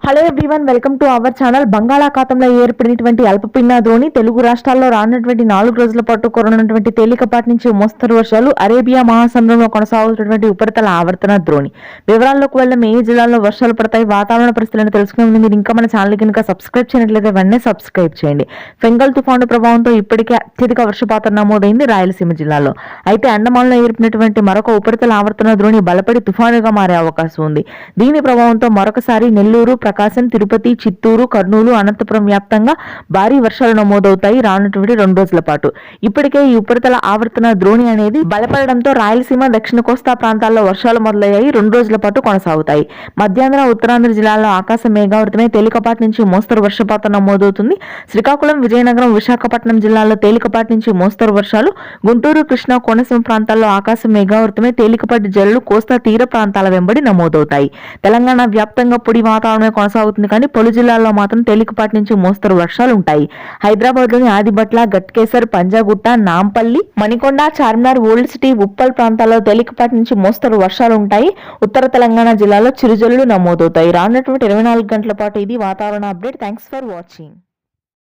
Hello everyone, welcome to our channel. బంగాళాఖాతంలో ఏర్పడినటువంటి అల్పపీడన ద్రోణి తెలుగు రాష్ట్రాల్లో రానున్నటువంటి 4 రోజుల పాటు కురనున్నటువంటి తేలికపాటి నుంచి మోస్తరు వర్షాలు, అరేబియా మహాసముద్రంలో కొనసాగుతున్నటువంటి ఉపరితల ఆవర్తన ద్రోణి. వివరాల్లోకి వెళ్ళడం ఏ జిల్లాల్లో వర్షాలు పడతాయి, వాతావరణ పరిస్థితులను తెలుసుకునే ముందు మీరు ఇంకా మన ఛానల్ కనుక సబ్స్క్రైబ్ చేయనట్లయితే వెంటనే సబ్స్క్రైబ్ చేయండి. ఫెంగల్ తుఫాను ప్రభావంతో ఇప్పటికే అత్యధిక వర్షపాతం నమోదైంది రాయలసీమ జిల్లాలో. అయితే అండమాన్లో ఏర్పడినటువంటి మరొక ఉపరితల ఆవర్తన ద్రోణి బలపడి తుఫానుగా మారే అవకాశం ఉంది. దీని ప్రభావంతో మరొకసారి నెల్లూరు, ప్రకాశం, తిరుపతి, చిత్తూరు, కర్నూలు, అనంతపురం వ్యాప్తంగా భారీ వర్షాలు నమోదవుతాయి రానున్నటువంటి 2 రోజుల పాటు. ఇప్పటికే ఈ ఉపరితల ఆవర్తన ద్రోణి అనేది బలపడడంతో రాయలసీమ, దక్షిణ కోస్తా ప్రాంతాల్లో వర్షాలు మొదలయ్యాయి. 2 రోజుల పాటు కొనసాగుతాయి. మధ్యాంధ్ర, ఉత్తరాంధ్ర జిల్లాల్లో ఆకాశం మేఘావృతమై తేలికపాటి నుంచి మోస్తరు వర్షపాతం నమోదవుతుంది. శ్రీకాకుళం, విజయనగరం, విశాఖపట్నం జిల్లాల్లో తేలికపాటి నుంచి మోస్తరు వర్షాలు, గుంటూరు, కృష్ణా, కోనసీమ ప్రాంతాల్లో ఆకాశం మేఘావృతమై తేలికపాటి జల్లులు కోస్తా తీర ప్రాంతాల వెంబడి నమోదవుతాయి. తెలంగాణ వ్యాప్తంగా పొడి వాతావరణమే కొనసాగుతుంది, కానీ పలు జిల్లాల్లో మాత్రం తేలికపాటి నుంచి మోస్తరు వర్షాలు ఉంటాయి. హైదరాబాద్ లోని ఆదిబట్ల, గట్కేసర్, పంజాగుట్ట, నాంపల్లి, మణికొండ, చార్మినార్, ఓల్డ్ సిటీ, ఉప్పల్ ప్రాంతాల్లో తేలికపాటి నుంచి మోస్తరు వర్షాలు ఉంటాయి. ఉత్తర తెలంగాణ జిల్లాలో చిరుజల్లులు నమోదవుతాయి. రానున్నటువంటి 24 గంటల పాటు ఇది వాతావరణ అప్డేట్. Thanks for watching.